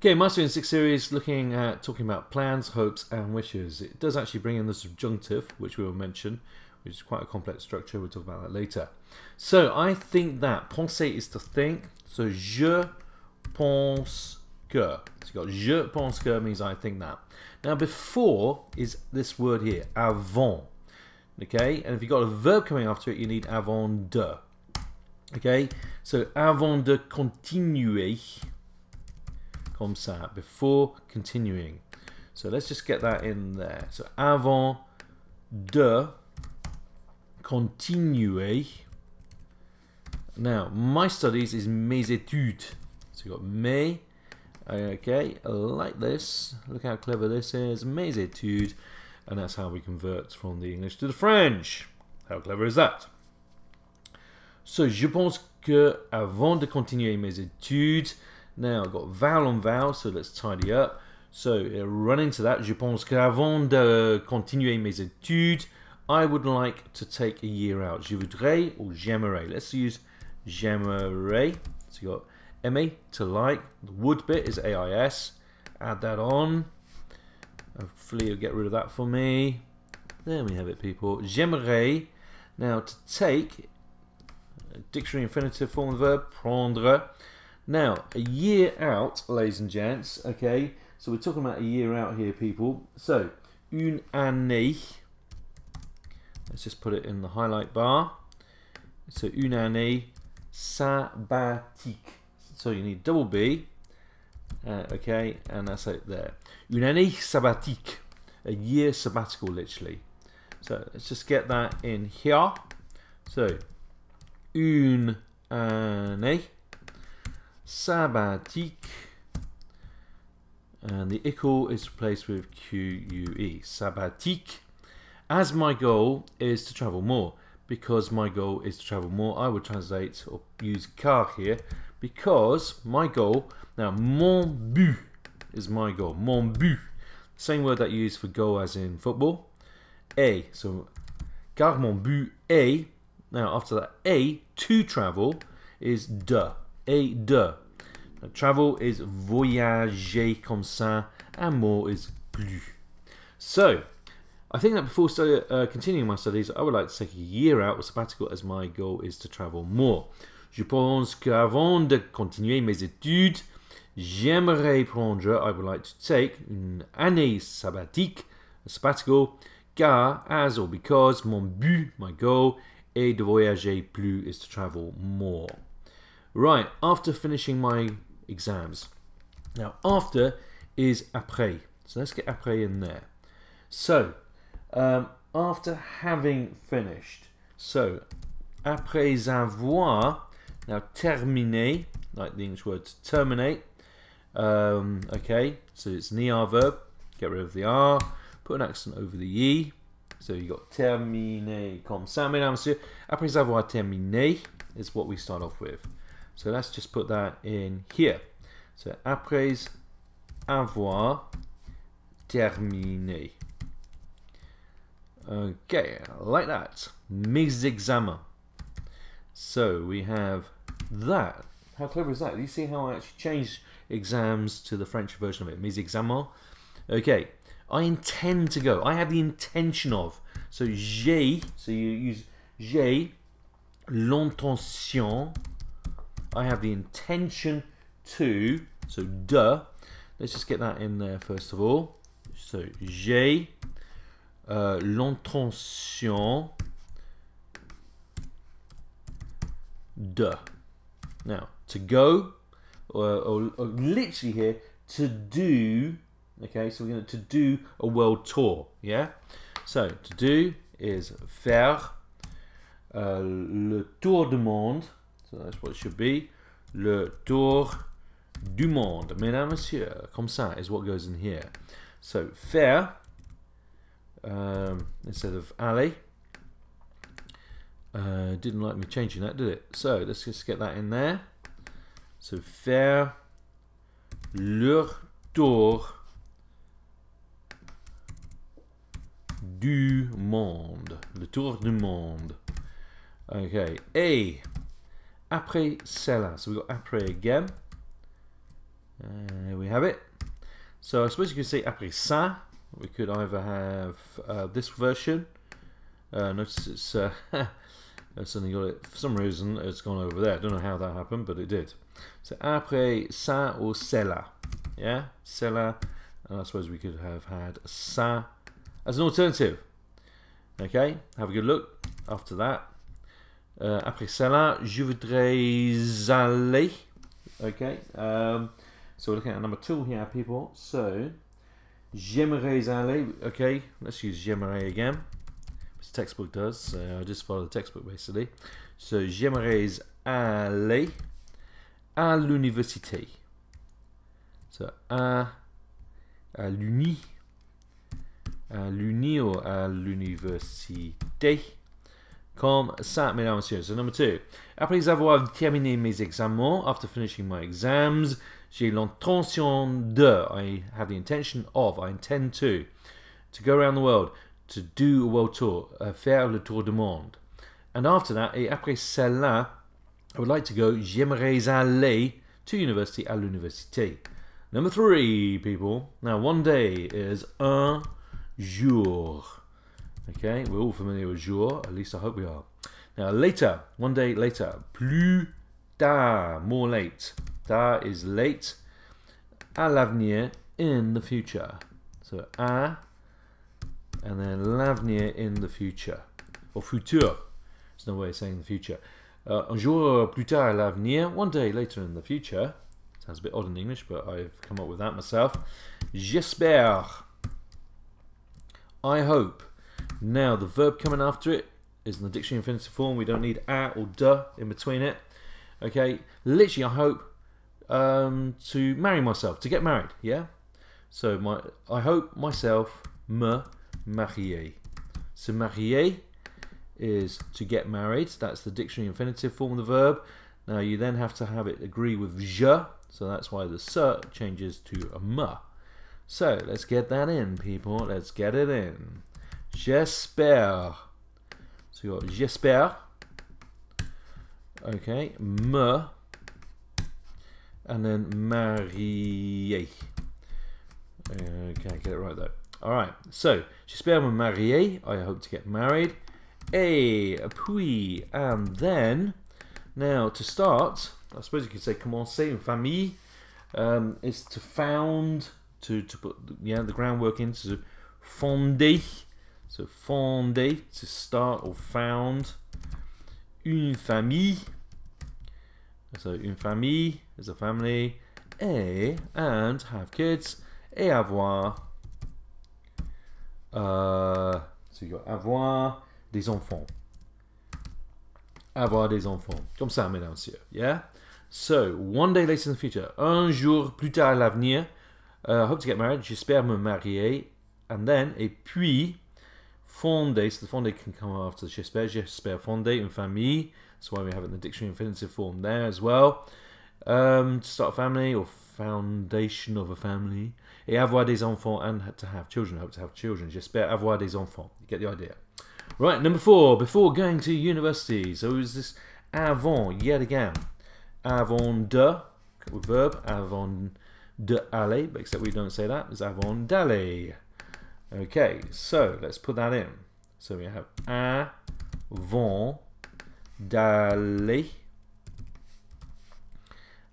Okay, Master in 6 series talking about plans, hopes, and wishes. It does actually bring in the subjunctive, which we will mention, which is quite a complex structure. We'll talk about that later. So I think that. Penser is to think. So je pense que. So you've got je pense que means I think that. Now before is this word here, avant. Okay, and if you've got a verb coming after it, you need avant de. Okay, so avant de continuer. Comme ça, before continuing. So let's just get that in there. So avant de continuer. Now, my studies is mes études. So you've got mes, okay, like this. Look how clever this is. Mes études. And that's how we convert from the English to the French. How clever is that? So, je pense que avant de continuer mes études. Now, I've got vowel on vowel, so let's tidy up. So, run into that. Je pense qu'avant de continuer mes études, I would like to take a year out. Je voudrais or j'aimerais. Let's use j'aimerais. So, you've got aimer, to like. The would bit is AIS. Add that on. Hopefully, you'll get rid of that for me. There we have it, people. J'aimerais. Now, to take, dictionary infinitive form of the verb, prendre. Now, a year out, ladies and gents, okay, so we're talking about a year out here, people. So, une année, let's just put it in the highlight bar. So, une année sabbatique. So, you need double B, okay, and that's it there. Une année sabbatique, a year sabbatical, literally. So, let's just get that in here. So, une année sabbatique, and the ical is replaced with QUE, sabbatique. As my goal is to travel more, because my goal is to travel more, I would translate or use car here, because my goal, now mon but is my goal, mon but, same word that you use for goal as in football, A, so car mon but est, now after that A, to travel, is de. Et de. Now, travel is voyager comme ça, and more is plus. So, I think that before continuing my studies, I would like to take a year out with sabbatical as my goal is to travel more. Je pense qu'avant de continuer mes études, j'aimerais prendre, I would like to take, une année sabbatique, a sabbatical, car, as or because, mon but, my goal, est de voyager plus, is to travel more. Right, after finishing my exams. Now, after is après. So let's get après in there. So, after having finished. So, après avoir, now terminé, like the English word to terminate. Okay, so it's an ER verb. Get rid of the R. Put an accent over the E. So you got terminé comme ça, mesdames, messieurs. Après avoir terminé is what we start off with. So let's just put that in here. So après avoir terminé. Okay, like that. Mes examens. So we have that. How clever is that? Do you see how I actually changed exams to the French version of it? Mes examens. Okay, I intend to go. I have the intention of. So j'ai, so you use j'ai, l'intention. I have the intention to, so de, let's just get that in there first of all. So, j'ai l'intention de. Now, to go, or literally here, to do, okay, so we're going to do a world tour, yeah? So, to do is faire le tour du monde. So that's what it should be. Le tour du monde. Mesdames, messieurs. Comme ça is what goes in here. So, faire, instead of aller. Didn't like me changing that, did it? So, let's just get that in there. So, faire le tour du monde. Le tour du monde. Okay. A. Après cela. So we got après again. We have have it. So I suppose you could say après ça. We could either have this version. Notice it's suddenly got it. For some reason, it's gone over there. I don't know how that happened, but it did. So après ça or cela. Yeah, cela. And I suppose we could have had ça as an alternative. Okay, have a good look after that. Après cela, je voudrais aller. Okay, so we're looking at number 2 here, people. So, j'aimerais aller. Okay, let's use j'aimerais again. This textbook does, so I just follow the textbook basically. So, j'aimerais aller à l'université. So, à l'uni ou à l'université. Comme ça, mesdames et messieurs. So, number 2. Après avoir terminé mes examens, after finishing my exams, j'ai l'intention de, I have the intention of, I intend to go around the world, to do a world tour, faire le tour du monde. And after that, et après cela, I would like to go, j'aimerais aller to university, à l'université. Number 3, people. Now, one day is un jour. Okay, we're all familiar with jour, at least I hope we are. Now, later, one day later, plus tard, more late. Tard is late. À l'avenir, in the future. So, à, and then l'avenir, in the future. Or futur. There's no way of saying the future. Un jour plus tard, à l'avenir, one day later in the future. Sounds a bit odd in English, but I've come up with that myself. J'espère. I hope. Now, the verb coming after it is in the dictionary infinitive form. We don't need a or de in between it. Okay, literally, I hope to marry myself, to get married. Yeah. So I hope myself me marier. Se marier is to get married. That's the dictionary infinitive form of the verb. Now you then have to have it agree with je. So that's why the se changes to a me. So let's get that in, people. Let's get it in. J'espère. So you got j'espère. Okay, me. And then marier. Okay, get it right though. Alright, so j'espère me marier. I hope to get married. Et puis, and then. Now, to start, I suppose you could say commencer une famille is to found, to put the groundwork into fonder. So fonder, to start or found. Une famille. So une famille is a family. Et, and have kids. Et avoir. So you got avoir des enfants. Avoir des enfants. Comme ça, mesdames et messieurs. Yeah? So, one day later in the future. Un jour plus tard à l'avenir. Hope to get married. J'espère me marier. And then, et puis, fonder. So the fonder can come after j'espère. J'espère fonder une famille. That's why we have it in the dictionary infinitive form there as well. To start a family or foundation of a family. Et avoir des enfants and to have children. Hope to have children. J'espère avoir des enfants. You get the idea. Right, number 4, before going to university. So it was this avant, yet again. Avant de, with verb, avant de aller, but except we don't say that, it's avant d'aller. Okay, so let's put that in. So we have avant d'aller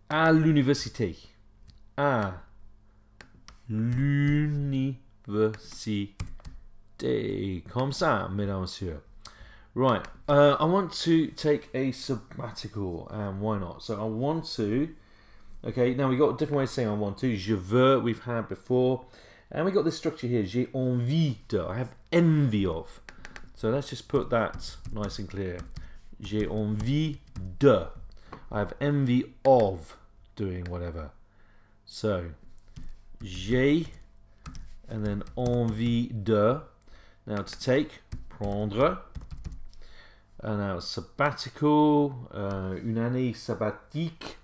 à l'université. À l'université. Comme ça, mesdames et messieurs. Right, I want to take a sabbatical, and why not? So I want to, okay, now we got a different way of saying I want to. Je veux, we've had before. And we got this structure here, j'ai envie de, I have envy of. So let's just put that nice and clear. J'ai envie de, I have envy of doing whatever. So, j'ai, and then envie de. Now to take, prendre. And now sabbatical, une année sabbatique.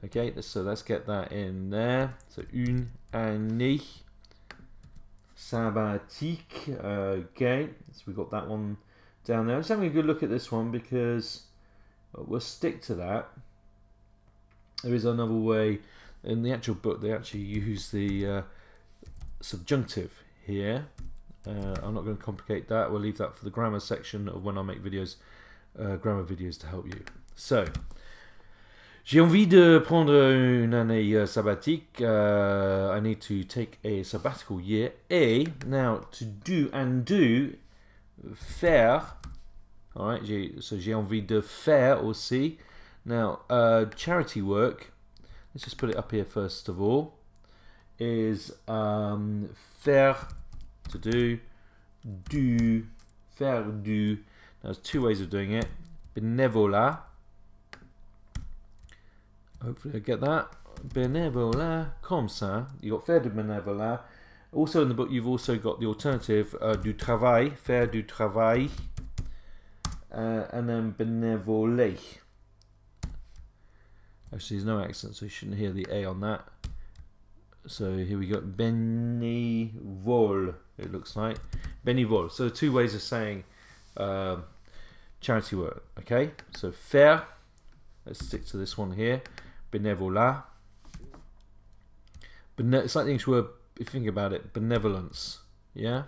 Okay, so let's get that in there. So une année sabbatique. Okay, so we got that one down there. I'm just having a good look at this one because we'll stick to that. There is another way in the actual book they actually use the subjunctive here. I'm not going to complicate that. We'll leave that for the grammar section of when I make videos, grammar videos to help you. So, j'ai envie de prendre une année sabbatique. I need to take a sabbatical year. Et, now to do and do, faire. Alright, so j'ai envie de faire aussi. Now, charity work, let's just put it up here first of all, is faire, to do, faire du. Now, there's two ways of doing it. Bénévolat. Hopefully I get that. Bénévolat, comme ça. You got faire du bénévolat. Also in the book, you've also got the alternative, du travail, faire du travail, and then bénévoler. Actually, there's no accent, so you shouldn't hear the A on that. So here we go, bénévole, it looks like. Bénévole. So two ways of saying charity work, okay? So faire, let's stick to this one here, bénévolat. It's like the English word, if you think about it, benevolence, yeah?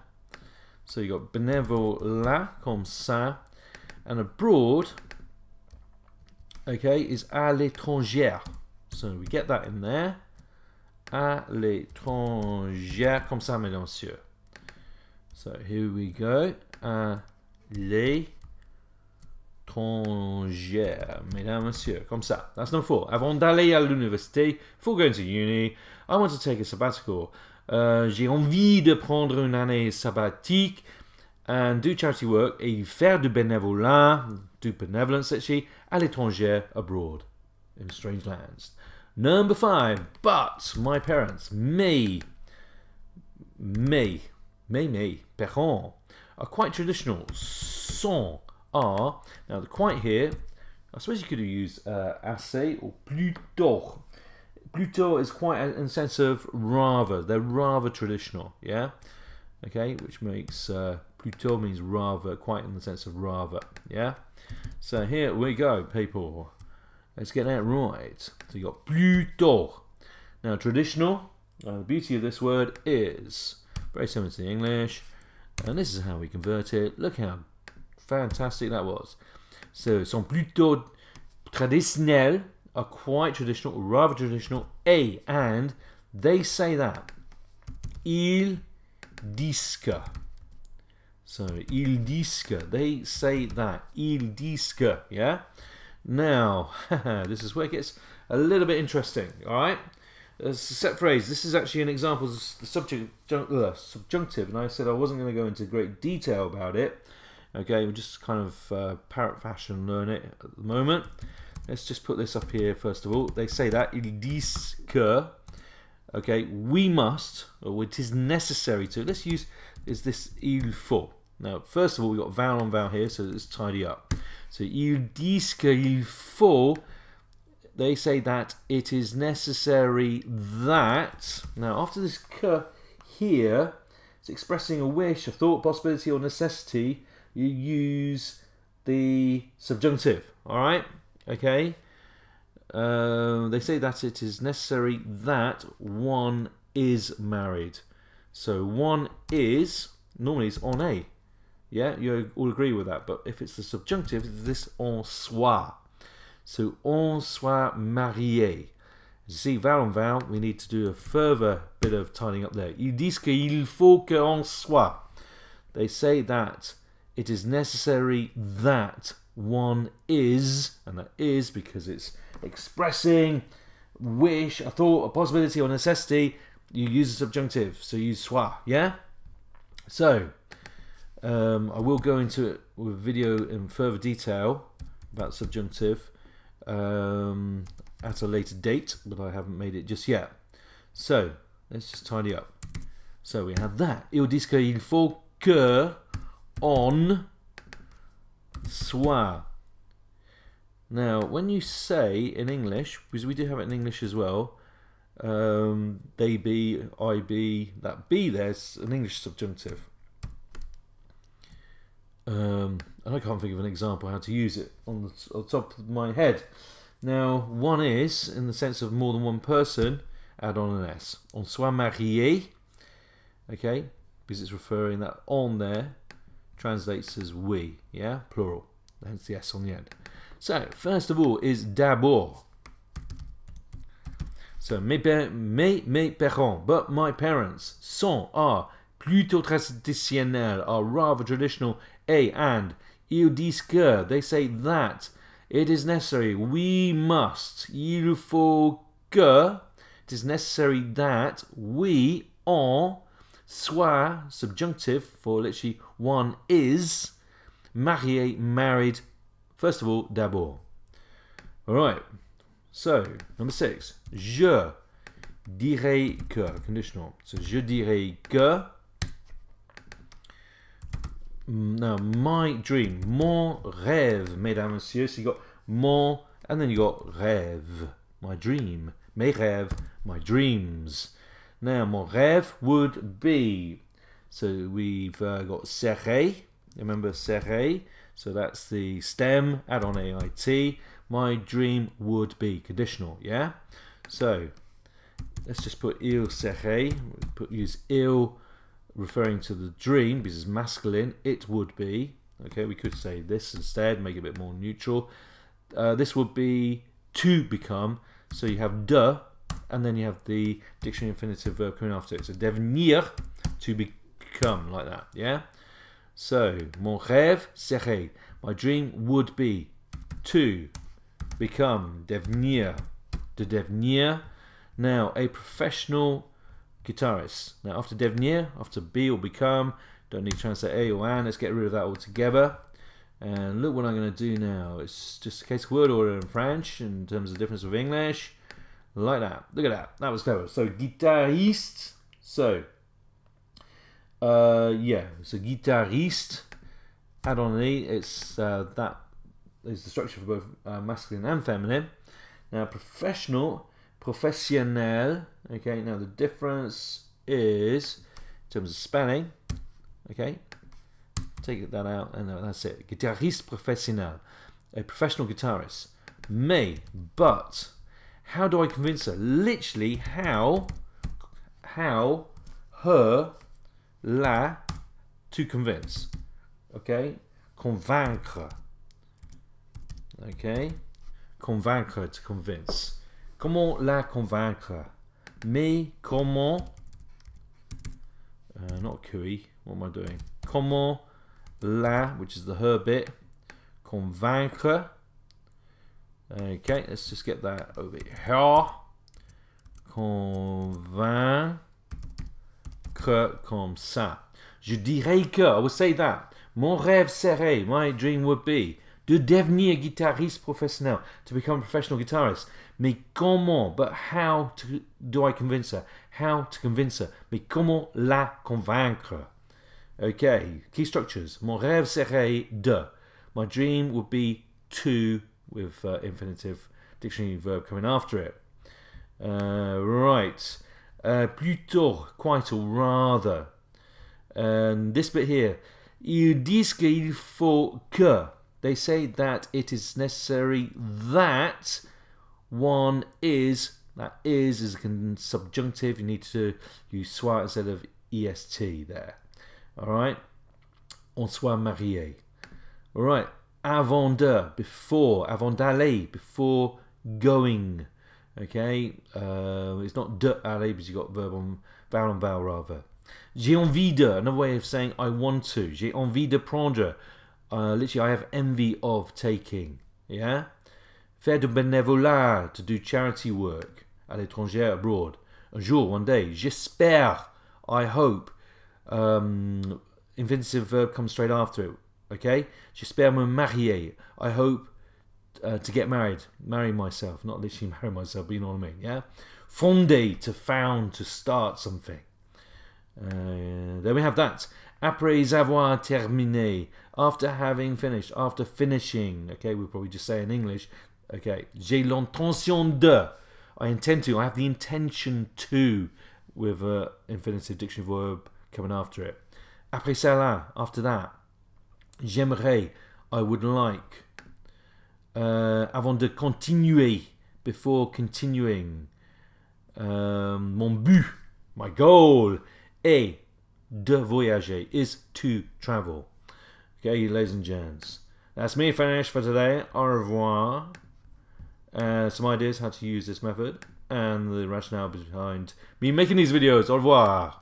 So you got bénévolat, comme ça, and abroad, okay, is à l'étranger. So we get that in there. À l'étranger, comme ça, mesdames, messieurs. So here we go. À l'étranger, mesdames, messieurs, comme ça. That's number 4. Avant d'aller à l'université, before going to uni, I want to take a sabbatical. J'ai envie de prendre une année sabbatique and do charity work et faire du bénévolat, do benevolence actually, à l'étranger, abroad, in strange lands. Number 5, but my parents, mes parents, are quite traditional. Sont, are. Now the quite here, I suppose you could have used assez or plutôt. Plutôt is quite in the sense of rather. They're rather traditional, yeah? Okay, which makes plutôt means rather, quite in the sense of rather, yeah? So here we go, people. Let's get that right. So you got plutôt. Now traditional, the beauty of this word is very similar to the English, and this is how we convert it. Look how fantastic that was. So sont plutôt traditionnels, are quite traditional, or rather traditional, and they say that. Ils disent que. So, ils disent que. They say that. Ils disent que. Yeah? Now, this is where it gets a little bit interesting. Alright? It's a set phrase. This is actually an example of the subjunctive, and I said I wasn't going to go into great detail about it. Okay, we'll just kind of parrot fashion learn it at the moment. Let's just put this up here first of all. They say that. Ils disent que. Okay, we must, or it is necessary to. Let's use, is this il faut. Now, first of all, we've got vowel on vowel here, so let's tidy up. So, ils disent qu'il faut. They say that it is necessary that. Now, after this que here, it's expressing a wish, a thought, possibility, or necessity. You use the subjunctive. All right. Okay, they say that it is necessary that one is married. So one is, normally it's on a. Yeah, you all agree with that. But if it's the subjunctive, it's this on soit. So on soit marié. You see, vowel on vowel, we need to do a further bit of tidying up there. Ils disent qu'il faut qu'on soit. They say that it is necessary that one is, and that is because it's expressing wish, a thought, a possibility, or necessity. You use a subjunctive, so you use soit, yeah? So, I will go into it with a video in further detail about subjunctive at a later date, but I haven't made it just yet. So, let's just tidy up. So, we have that. Ils disent qu'il faut que on soit. Now, when you say in English, because we do have it in English as well, they be, I be, that be, there's an English subjunctive. And I can't think of an example how to use it on the top of my head. Now, one is, in the sense of more than one person, add on an S. On soit marié, okay, because it's referring that on there translates as we, yeah, plural, hence the S on the end. So, first of all is d'abord. So, mes parents, but my parents, are plutôt traditionnels, are rather traditional, and ils disent que, they say that, it is necessary, we must, il faut que, it is necessary that we, on, soit, subjunctive, for literally one is, marié, married, first of all, d'abord. Alright, so, number 6, je dirais que, conditional. So, je dirais que, now, my dream, mon rêve, mesdames, messieurs. So you got mon, and then you got rêve, my dream. Mes rêves, my dreams. Now, mon rêve would be, so we've got serait, remember serait, so that's the stem, add on AIT. My dream would be, conditional, yeah? So, let's just put il serait, use il, referring to the dream, because it's masculine, it would be. Okay, we could say this instead, make it a bit more neutral. This would be to become, so you have de, and then you have the dictionary infinitive verb coming after it. So devenir, to become, like that, yeah? So, mon rêve serait, my dream would be to become, devenir, de devenir. Now, a professional guitarist. Now, after devenir, after be or become, don't need to translate a or an, let's get rid of that altogether. And look what I'm going to do now. It's just a case of word order in French in terms of the difference with English. Like that. Look at that. That was clever. So, guitariste. So, yeah. So, guitariste. Add on an E. It's that is the structure for both masculine and feminine. Now, professional. Professionnel, okay, now the difference is, in terms of spelling, okay, take that out, and that's it. Guitariste professionnel, a professional guitarist. Mais, but, how do I convince her? Literally, how, her, la, to convince, okay, convaincre, okay, convaincre, to convince. Comment la convaincre? Mais comment, not cui, what am I doing? Comment la, which is the her bit, convaincre. Okay, let's just get that over here. Convaincre comme ça. Je dirais que, I would say that. Mon rêve serait, my dream would be, de devenir guitariste professionnel, to become a professional guitarist. Mais comment, but how do I convince her? How to convince her? Mais comment la convaincre? Okay, key structures. Mon rêve serait de. My dream would be to, with infinitive dictionary verb coming after it. Right. Plutôt, quite or rather. And this bit here. Ils disent qu'il faut que. They say that it is necessary that one is, that is a subjunctive, you need to use soit instead of est there. Alright? On soit marié. Alright, avant de, before, avant d'aller, before going. Okay? It's not de aller because you've got verb on vowel rather. J'ai envie de, another way of saying I want to. J'ai envie de prendre. Literally, I have envy of taking. Yeah? Faire du bénévolat, to do charity work à l'étranger, abroad. Un jour, one day. J'espère, I hope. Infinitive verb comes straight after it. Okay? J'espère me marier. I hope to get married. Marry myself. Not literally marry myself, but you know what I mean. Yeah? Fonder, to found, to start something. There we have that. Après avoir terminé. After having finished. After finishing. Okay, we'll probably just say in English. Okay. J'ai l'intention de. I intend to. I have the intention to. With an infinitive dictionary verb coming after it. Après cela. After that. J'aimerais. I would like. avant de continuer, before continuing. Mon but, my goal, est de voyager, is to travel. Okay, ladies and gents. That's me finished for today. Au revoir. Some ideas how to use this method and the rationale behind me making these videos. Au revoir.